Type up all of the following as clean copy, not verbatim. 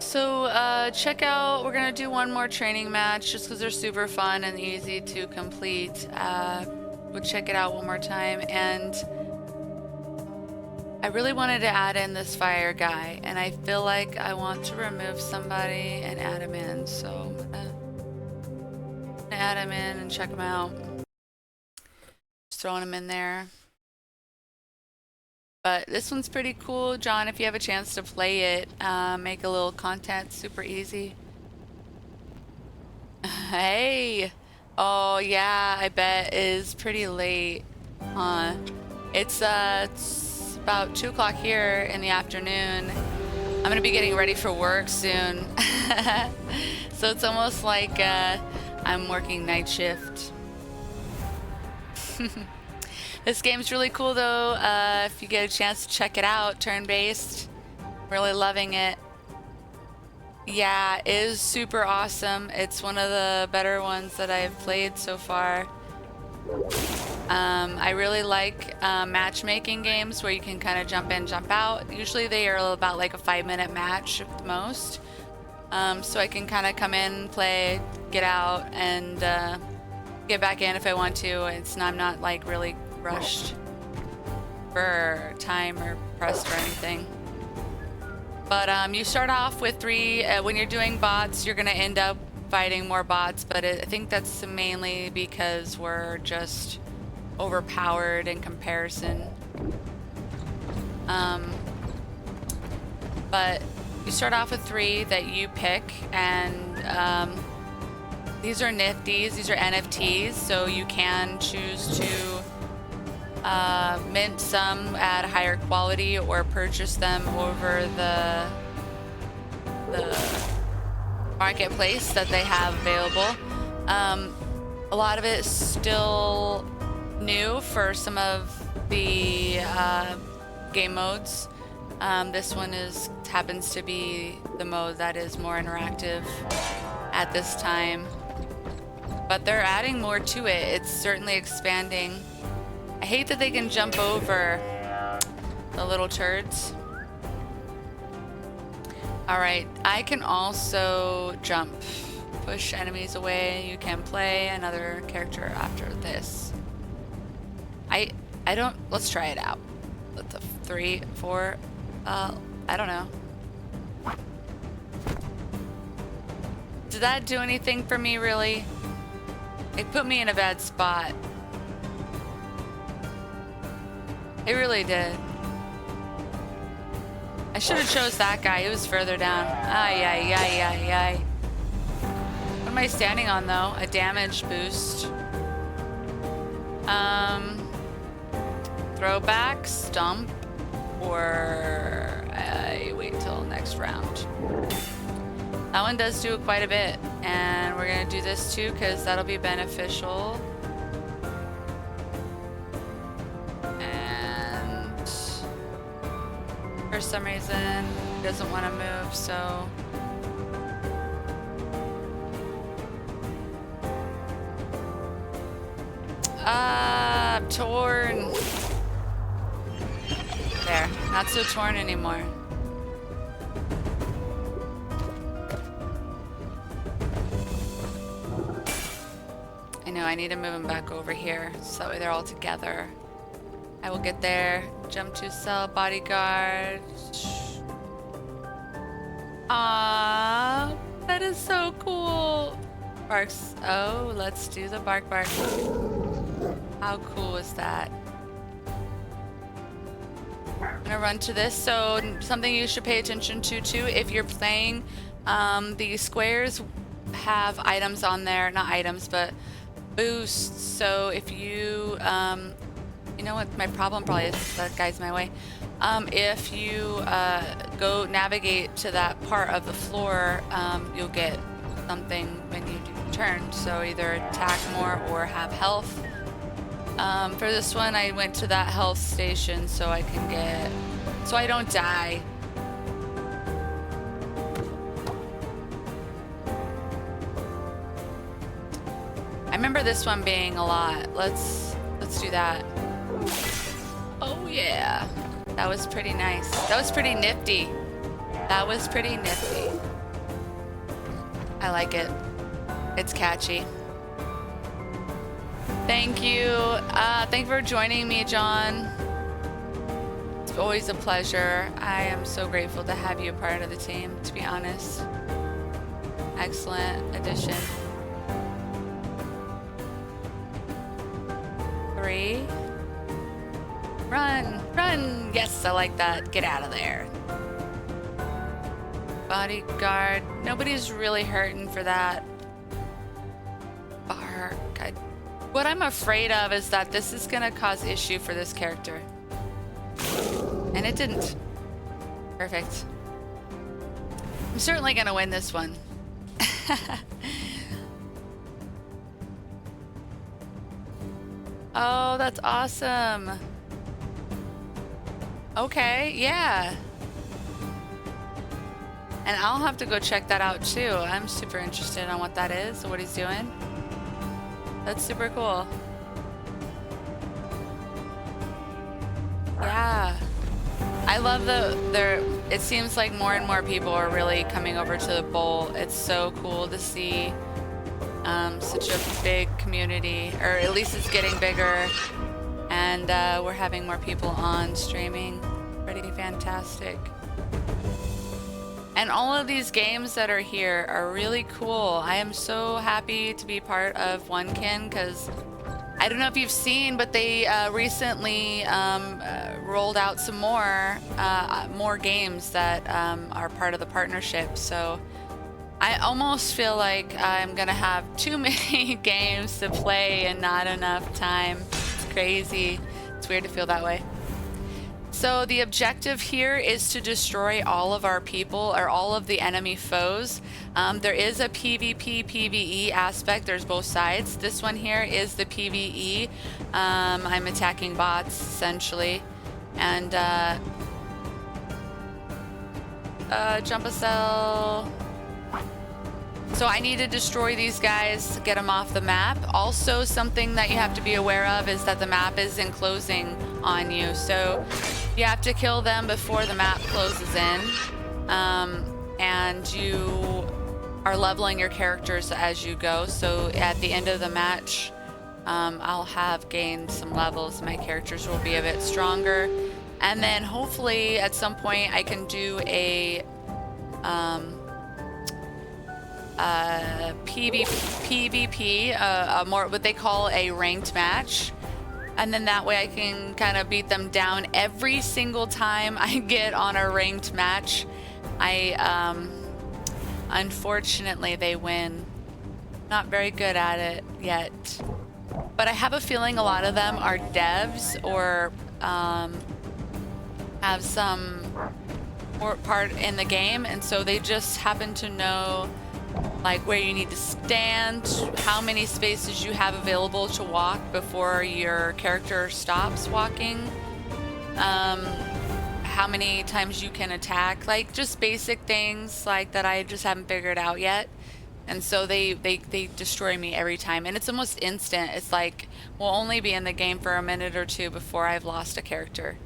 So check out, we're gonna do one more training match just because they're super fun and easy to complete. We'll check it out one more time, and I really wanted to add in this fire guy, and I feel like I want to remove somebody and add him in, so I'm gonna add him in and check him out. Just throwing him in there. But this one's pretty cool, John. If you have a chance to play it, make a little content, super easy. Hey! Oh yeah, I bet it is pretty late, huh? It's about 2 o'clock here in the afternoon. I'm gonna be getting ready for work soon. So it's almost like I'm working night shift. This game's really cool though. If you get a chance to check it out, turn-based. Really loving it. Yeah, it is super awesome. It's one of the better ones that I've played so far. I really like matchmaking games where you can kind of jump in, jump out. Usually they are about like a 5-minute match at the most. So I can kind of come in, play, get out, and get back in if I want to. I'm not like really rushed for time or pressed or anything. But you start off with 3. When you're doing bots, you're gonna end up fighting more bots, but I think that's mainly because we're just overpowered in comparison. But you start off with 3 that you pick, and these are nifties, these are NFTs, so you can choose to mint some at a higher quality or purchase them over the marketplace that they have available. A lot of it is still new for some of the game modes. This one happens to be the mode that is more interactive at this time, but they're adding more to it. It's certainly expanding. I hate that they can jump over the little turds. Alright, I can also jump, push enemies away. You can play another character after this. I don't, let's try it out. Let's 3, 4, I don't know. Did that do anything for me, really? It put me in a bad spot. It really did. I should have chose that guy. He was further down. Ay, ay, ay, ay, ay. What am I standing on, though? A damage boost. Throwback, stump, or I wait till next round. That one does do quite a bit, and we're gonna do this too because that'll be beneficial. For some reason, he doesn't want to move, so I'm torn. There, not so torn anymore. I know, I need to move them back over here so that way they're all together. I will get there. Jump to cell, bodyguard. Ah, that is so cool. Barks. Oh, let's do the bark bark. How cool is that? I'm gonna run to this. So something you should pay attention to too, if you're playing, the squares have items on there, not items, but boosts. So if you, you know what my problem probably is? That guy's my way. If you go navigate to that part of the floor, you'll get something when you do turn. So either attack more or have health. For this one, I went to that health station so I can get, so I don't die. I remember this one being a lot. Let's do that. Oh yeah, that was pretty nice. That was pretty nifty. That was pretty nifty. I like it. It's catchy. Thank you. Thank you for joining me, John. It's always a pleasure. I am so grateful to have you a part of the team, to be honest. Excellent addition. 3. Run, run. Yes, I like that. Get out of there. Bodyguard. Nobody's really hurting for that. Bark. What I'm afraid of is that this is going to cause issue for this character. And it didn't. Perfect. I'm certainly going to win this one. Oh, that's awesome. Okay, yeah. And I'll have to go check that out too. I'm super interested on what that is, what he's doing. That's super cool. Yeah. I love it seems like more and more people are really coming over to the bowl. It's so cool to see such a big community, or at least it's getting bigger, and we're having more people on streaming. Pretty fantastic. And all of these games that are here are really cool. I am so happy to be part of 1KIN, because I don't know if you've seen, but they recently rolled out some more games that are part of the partnership. So I almost feel like I'm gonna have too many games to play and not enough time. It's crazy. It's weird to feel that way. So the objective here is to destroy all of our people, or all of the enemy foes. There is a PvP, PvE aspect. There's both sides. This one here is the PvE. I'm attacking bots, essentially. And jump a cell. So I need to destroy these guys, get them off the map. Also, something that you have to be aware of is that the map is enclosing on you. So you have to kill them before the map closes in. And you are leveling your characters as you go. So at the end of the match, I'll have gained some levels. My characters will be a bit stronger. And then hopefully at some point I can do a PvP, more what they call a ranked match, and then that way I can kind of beat them down every single time I get on a ranked match. Unfortunately they win. Not very good at it yet, but I have a feeling a lot of them are devs or have some part in the game, and so they just happen to know like where you need to stand, how many spaces you have available to walk before your character stops walking, how many times you can attack, like just basic things like that I just haven't figured out yet. And so they destroy me every time, and it's almost instant. It's like we'll only be in the game for a minute or two before I've lost a character.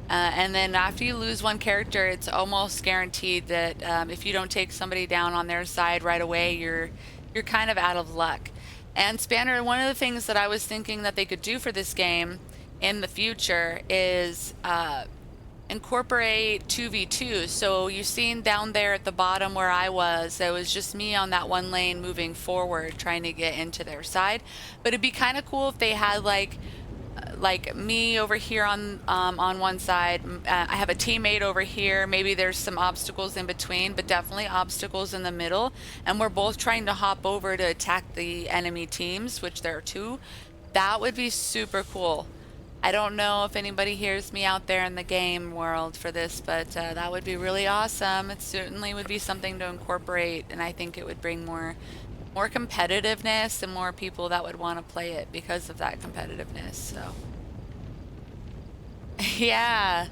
And then after you lose one character, it's almost guaranteed that if you don't take somebody down on their side right away, you're kind of out of luck. And Spanner, one of the things that I was thinking that they could do for this game in the future is incorporate 2v2. So you've seen down there at the bottom where I was, it was just me on that one lane moving forward trying to get into their side. But it'd be kind of cool if they had like me over here on one side, I have a teammate over here, maybe there's some obstacles in between, but definitely obstacles in the middle, and we're both trying to hop over to attack the enemy teams, which there are 2. That would be super cool. I don't know if anybody hears me out there in the game world for this, but that would be really awesome. It certainly would be something to incorporate, and I think it would bring more competitiveness and more people that would want to play it because of that competitiveness. So yeah,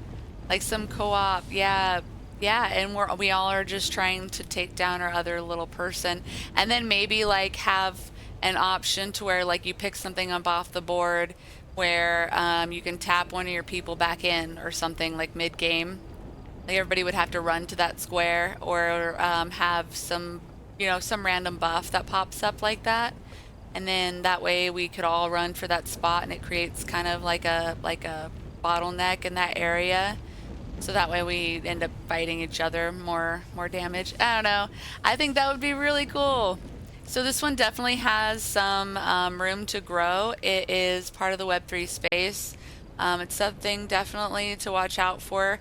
like some co-op. Yeah, and we all are just trying to take down our other little person, and then maybe like have an option to where like you pick something up off the board where you can tap one of your people back in or something, like mid-game. Like everybody would have to run to that square, or have some you know, some random buff that pops up like that. And then that way we could all run for that spot and it creates kind of like a bottleneck in that area. So that way we end up fighting each other, more damage. I don't know. I think that would be really cool. So this one definitely has some room to grow. It is part of the Web3 space. It's something definitely to watch out for.